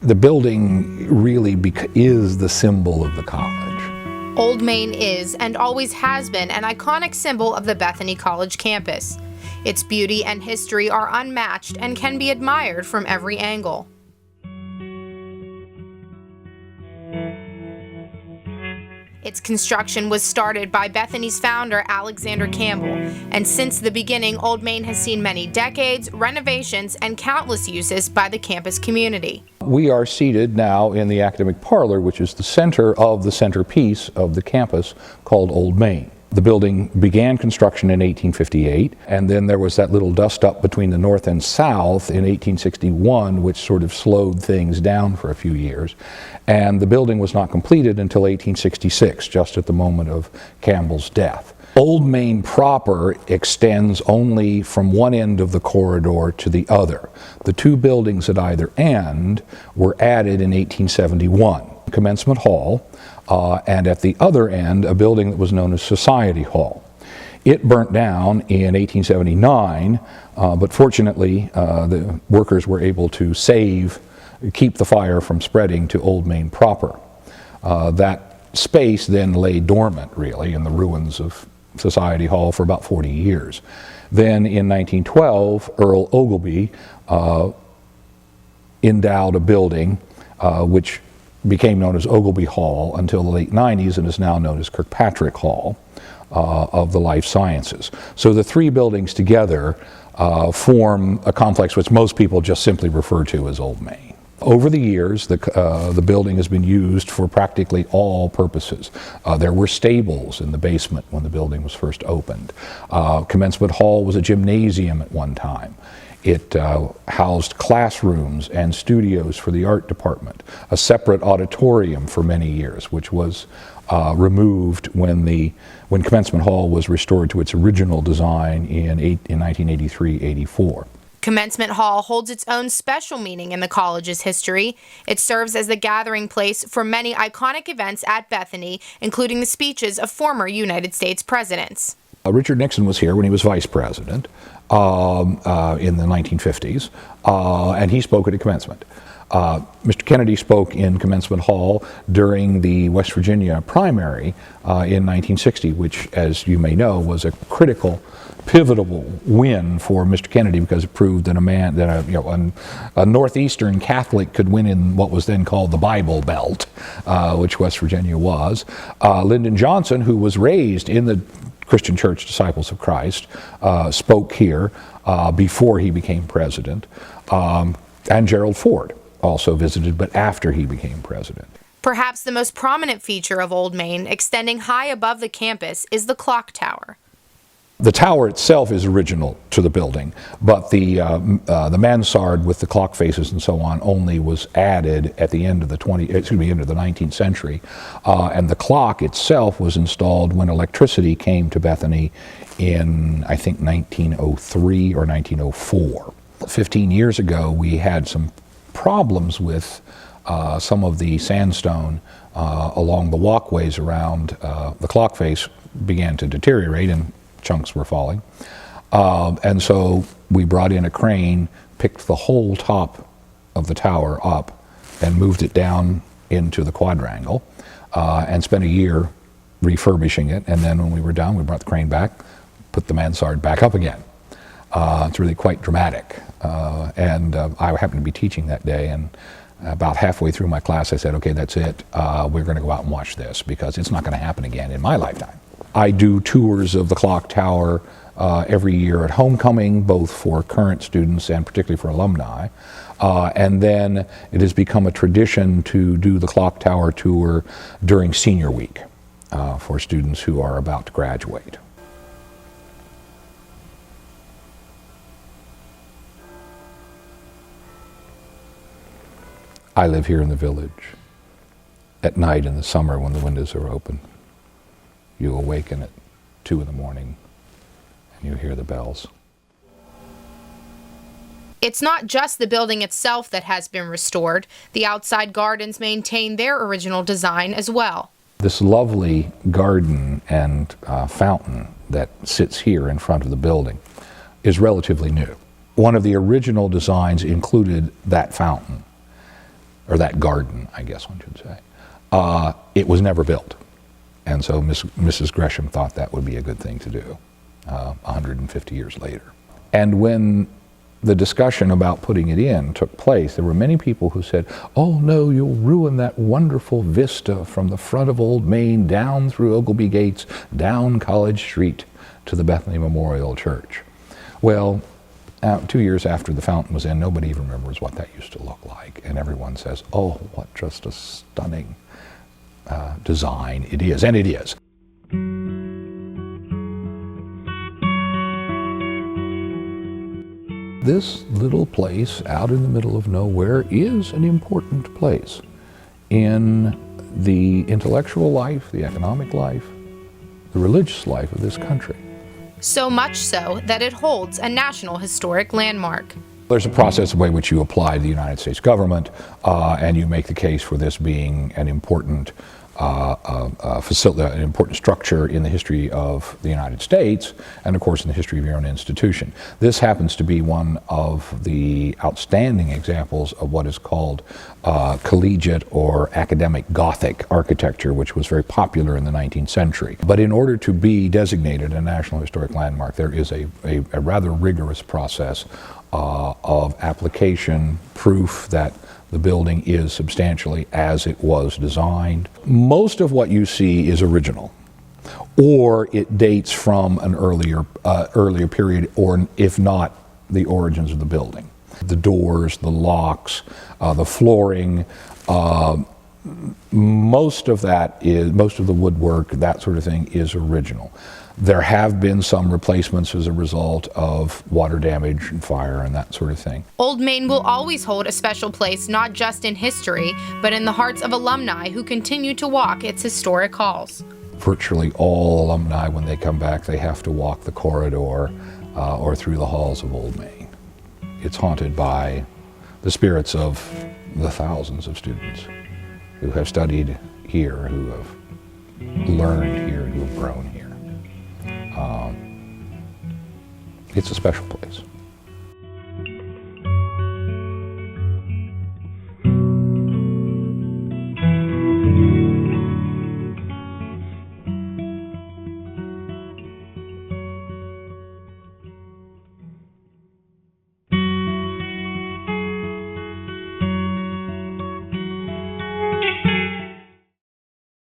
The building really is the symbol of the college. Old Main is, and always has been, an iconic symbol of the Bethany College campus. Its beauty and history are unmatched and can be admired from every angle. Its construction was started by Bethany's founder, Alexander Campbell, and since the beginning, Old Main has seen many decades, renovations, and countless uses by the campus community. We are seated now in the academic parlor, which is the center of the centerpiece of the campus called Old Main. The building began construction in 1858, and then there was that little dust-up between the north and south in 1861, which sort of slowed things down for a few years. And the building was not completed until 1866, just at the moment of Campbell's death. Old Main proper extends only from one end of the corridor to the other. The two buildings at either end were added in 1871. Commencement Hall, and at the other end, a building that was known as Society Hall. It burnt down in 1879, but fortunately the workers were able to keep the fire from spreading to Old Main proper. That space then lay dormant, really, in the ruins of Society Hall for about 40 years. Then in 1912, Earl Ogleby endowed a building which became known as Ogleby Hall until the late 90s and is now known as Kirkpatrick Hall of the Life Sciences. So the three buildings together form a complex which most people just simply refer to as Old Main. Over the years, the building has been used for practically all purposes. There were stables in the basement when the building was first opened. Commencement Hall was a gymnasium at one time. It housed classrooms and studios for the art department, a separate auditorium for many years, which was removed when Commencement Hall was restored to its original design in 1983-84. Commencement Hall holds its own special meaning in the college's history. It serves as the gathering place for many iconic events at Bethany, including the speeches of former United States presidents. Richard Nixon was here when he was vice president in the 1950s, and he spoke at a commencement. Mr. Kennedy spoke in Commencement Hall during the West Virginia primary in 1960, which, as you may know, was a critical, pivotal win for Mr. Kennedy because it proved that a northeastern Catholic could win in what was then called the Bible Belt, which West Virginia was. Lyndon Johnson, who was raised in the Christian Church Disciples of Christ, spoke here before he became president, and Gerald Ford also visited, but after he became president. Perhaps the most prominent feature of Old Main, extending high above the campus, is the clock tower. The tower itself is original to the building, but the mansard with the clock faces and so on only was added at the end of the end of the 19th century, and the clock itself was installed when electricity came to Bethany in, I think, 1903 or 1904. 15 years ago, we had some problems with some of the sandstone along the walkways around the clock face began to deteriorate and chunks were falling. And so we brought in a crane, picked the whole top of the tower up and moved it down into the quadrangle and spent a year refurbishing it. And then when we were done, we brought the crane back, put the mansard back up again. It's really quite dramatic. And I happened to be teaching that day, and about halfway through my class I said, okay, that's it. We're going to go out and watch this because it's not going to happen again in my lifetime. I do tours of the clock tower every year at homecoming, both for current students and particularly for alumni. And then it has become a tradition to do the clock tower tour during senior week for students who are about to graduate. I live here in the village. At night in the summer when the windows are open, you awaken at 2 in the morning and you hear the bells. It's not just the building itself that has been restored. The outside gardens maintain their original design as well. This lovely garden and fountain that sits here in front of the building is relatively new. One of the original designs included that fountain. or that garden, I guess one should say. It was never built. And so Mrs. Gresham thought that would be a good thing to do 150 years later. And when the discussion about putting it in took place, there were many people who said, oh no, you'll ruin that wonderful vista from the front of Old Main down through Ogilvy Gates, down College Street to the Bethany Memorial Church. Well, 2 years after the fountain was in, nobody even remembers what that used to look like. And everyone says, oh, what just a stunning design it is. And it is. This little place out in the middle of nowhere is an important place in the intellectual life, the economic life, the religious life of this country. So much so that it holds a National Historic Landmark. There's a process by which you apply to the United States government and you make the case for this being an important facility, an important structure in the history of the United States, and of course in the history of your own institution. This happens to be one of the outstanding examples of what is called collegiate or academic Gothic architecture, which was very popular in the 19th century. But in order to be designated a National Historic Landmark, there is a rather rigorous process of application, proof that the building is substantially as it was designed. Most of what you see is original, or it dates from an earlier period, or if not, the origins of the building. The doors, the locks, the flooring, most of the woodwork, that sort of thing, is original. There have been some replacements as a result of water damage and fire and that sort of thing. Old Main will always hold a special place not just in history, but in the hearts of alumni who continue to walk its historic halls. Virtually all alumni, when they come back, they have to walk the corridor or through the halls of Old Main. It's haunted by the spirits of the thousands of students who have studied here, who have learned here, who have grown here. It's a special place.